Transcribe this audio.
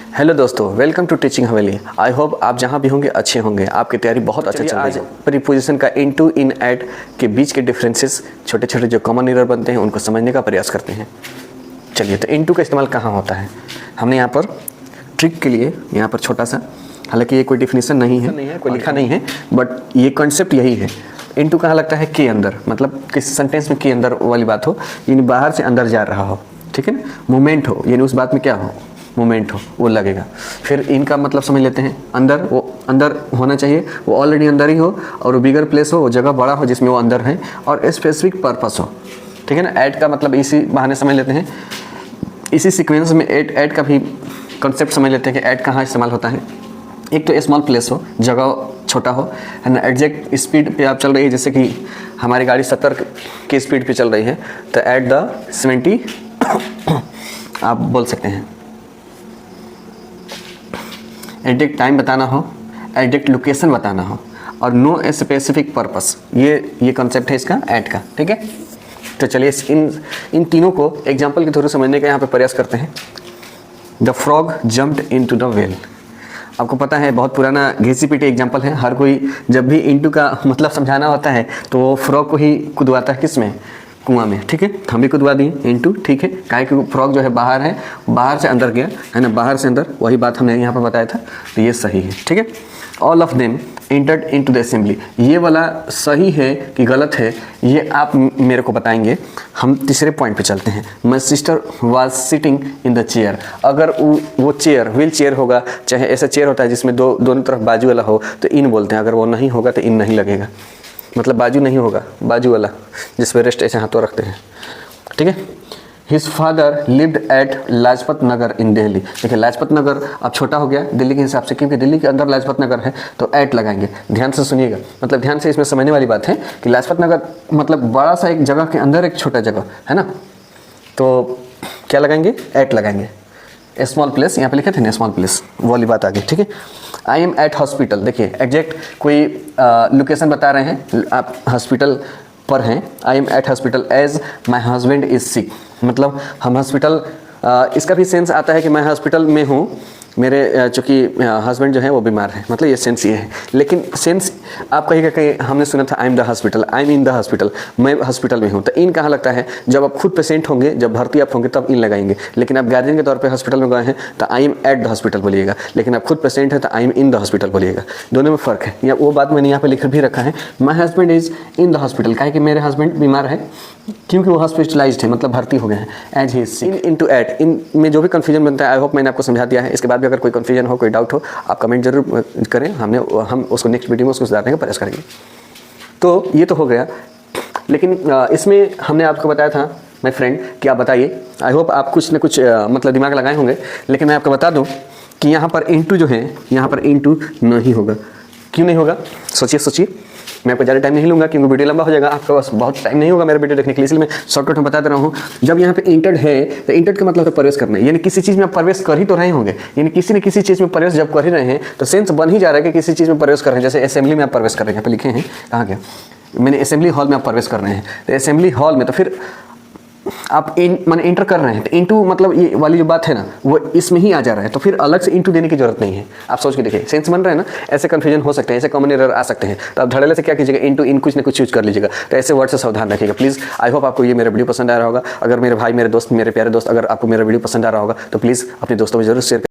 Hello दोस्तों, welcome to teaching Haveli. I hope आप जहाँ भी होंगे अच्छे होंगे, आपकी तैयारी बहुत अच्छा चल रही है। प्रीपोजिशन का इनटू, इन, एट के बीच के डिफरेंसेस, छोटे छोटे जो कॉमन एरर बनते हैं उनको समझने का प्रयास करते हैं। चलिए, तो इनटू का इस्तेमाल कहाँ होता है? हमने यहाँ पर ट्रिक के लिए यहाँ पर छोटा सा, हालांकि ये कोई डिफिनीसन नहीं है, कोई लिखा नहीं है, बट ये कॉन्सेप्ट यही है। इनटू कहाँ लगता है? के अंदर, मतलब किसी सेंटेंस में के अंदर वाली बात हो, यानी बाहर से अंदर जा रहा हो, ठीक है ना, मूवमेंट हो, यानी उस बात में क्या हो, मूवमेंट हो, वो लगेगा। फिर इनका मतलब समझ लेते हैं, अंदर, वो अंदर होना चाहिए, वो ऑलरेडी अंदर ही हो, और वो बिगर प्लेस हो, वो जगह बड़ा हो जिसमें वो अंदर है, और स्पेसिफिक पर्पस हो, ठीक है ना। ऐड का मतलब इसी बहाने समझ लेते हैं, इसी सीक्वेंस में ऐड का भी कॉन्सेप्ट समझ लेते हैं कि ऐड कहाँ इस्तेमाल होता है। एक तो स्मॉल प्लेस हो, जगह छोटा हो, है ना, एग्जैक्ट स्पीड पे आप चल रही है, जैसे कि हमारी गाड़ी 70 की स्पीड पे चल रही है, तो एट द 70 आप बोल सकते हैं। एग्जैक्ट टाइम बताना हो, एग्जैक्ट लोकेशन बताना हो, और नो स्पेसिफिक पर्पस, ये कॉन्सेप्ट है इसका ऐड का, ठीक है। तो चलिए इन तीनों को एग्जाम्पल के थ्रू समझने का यहाँ पे प्रयास करते हैं। The frog jumped into the well. आपको पता है, बहुत पुराना घिसी पीटी एग्जाम्पल है। हर कोई जब भी इनटू का मतलब समझाना होता है तो वो फ्रॉग को ही कुदवाता है, किस में? कुआं में, ठीक है। हम भी कुदवा दिए इनटू, ठीक है, काहे कि फ्रॉग जो है बाहर है, बाहर से अंदर गया, है ना, बाहर से अंदर, वही बात हमने यहाँ पर बताया था, तो ये सही है, ठीक है। All of them entered into the assembly, ये वाला सही है कि गलत है, ये आप मेरे को बताएंगे। हम तीसरे पॉइंट पे चलते हैं। My sister was sitting in the chair. अगर वो चेयर व्हील चेयर होगा, चाहे ऐसा चेयर होता है जिसमें दोनों तरफ बाजू वाला हो, तो इन बोलते हैं। अगर वो नहीं होगा तो इन नहीं लगेगा, मतलब बाजू नहीं होगा, बाजू वाला जिस पर रेस्ट ऐसे हाथों रखते हैं, ठीक है। His father lived at Lajpat Nagar in Delhi. देखिए, लाजपत नगर अब छोटा हो गया दिल्ली के हिसाब से, क्योंकि दिल्ली के अंदर लाजपत नगर है, तो एट लगाएंगे। ध्यान से सुनिएगा, मतलब ध्यान से इसमें समझने वाली बात है कि लाजपत नगर मतलब बड़ा सा एक जगह के अंदर एक छोटा जगह है ना, तो क्या लगाएंगे? एट लगाएंगे। स्मॉल प्लेस यहाँ पे लिखे थे ना, स्मॉल प्लेस, वो वाली बात आ गई, ठीक है। I am at hospital. देखिए, एग्जैक्ट कोई लोकेशन बता रहे हैं, आप हॉस्पिटल पर हैं। I am at hospital as my husband is sick, मतलब हम हॉस्पिटल, इसका भी सेंस आता है कि मैं हॉस्पिटल में हूँ, मेरे चूँकि हस्बैंड जो है वो बीमार है, मतलब ये सेंस ये है। लेकिन सेंस आप कहिएगा कि हमने सुना था I am the hospital, I am in the hospital, मैं हॉस्पिटल में हूँ, तो इन कहाँ लगता है? जब आप खुद पेशेंट होंगे, जब भर्ती आप होंगे, तब इन लगाएंगे। लेकिन आप गार्जियन के तौर पे हॉस्पिटल में गए हैं तो आई एम एट द हॉस्पिटल बोलिएगा, लेकिन आप खुद पेशेंट है तो I am in the hospital बोलिएगा। दोनों में फ़र्क है। या वो बात मैंने यहाँ पे लिख भी रखा है, my husband is in the hospital, काहे कि मेरे हस्बैंड बीमार है, क्योंकि वो हॉस्पिटलाइज्ड है, मतलब भर्ती हो गए हैं। As he is sick. इन टू एट, इन में जो भी कन्फ्यूजन बनता है, आई होप मैंने आपको समझा दिया है। इसके बाद भी अगर कोई कन्फ्यूजन हो, कोई डाउट हो, आप कमेंट जरूर करें, हम उसको नेक्स्ट वीडियो में उसको सुधारने का प्रयास करेंगे। तो ये तो हो गया, लेकिन इसमें हमने आपको बताया था माय फ्रेंड कि आप बताइए, आई होप आप कुछ न कुछ मतलब दिमाग लगाए होंगे। लेकिन मैं आपको बता दूं कि यहाँ पर इनटू जो है, यहाँ पर इनटू नहीं होगा। क्यों नहीं होगा? सोचिए। मैं आपको ज़्यादा टाइम नहीं लूँगा क्योंकि वीडियो लंबा हो जाएगा, आपके पास बहुत टाइम नहीं होगा मेरा वीडियो देखने के लिए, इसलिए मैं शॉर्टकट में बता दे रहा हूँ। जब यहाँ पे इंटर्ड है तो इंटर्ड का मतलब है प्रवेश करना, यानी किसी चीज़ में आप प्रवेश कर ही तो रहे होंगे, यानी किसी न किसी चीज़ में प्रवेश जब कर ही रहे हैं तो सेंस बन ही जा रहा है कि किसी चीज़ में प्रवेश कर रहे हैं। जैसे असेंबली में आप प्रवेश कर रहे हैं, यहाँ पे लिखे हैं, कहाँ गया मैंने, असेंबली हॉल में आप प्रवेश कर रहे हैं, तो असेंबली हॉल में तो फिर आप माने इंटर कर रहे हैं, तो इंटू मतलब ये वाली जो बात है ना, वो इसमें ही आ जा रहा है, तो फिर अलग से इंटू देने की जरूरत नहीं है। आप सोच के देखिए, सेंस बन रहा है ना। ऐसे कंफ्यूजन हो सकते हैं, ऐसे कॉमन एरर आ सकते हैं, तो आप धड़ल्ले से क्या कीजिएगा, इंटू इन कुछ ना कुछ यूज कर लीजिएगा। तो ऐसे वर्ड से सावधान रखिएगा प्लीज़। आई होप आपको ये मेरा वीडियो पसंद आ रहा होगा। अगर मेरे भाई, मेरे दोस्त, मेरे प्यारे दोस्त, अगर आपको मेरा वीडियो पसंद आ रहा होगा तो प्लीज़ अपने दोस्तों में जरूर शेयर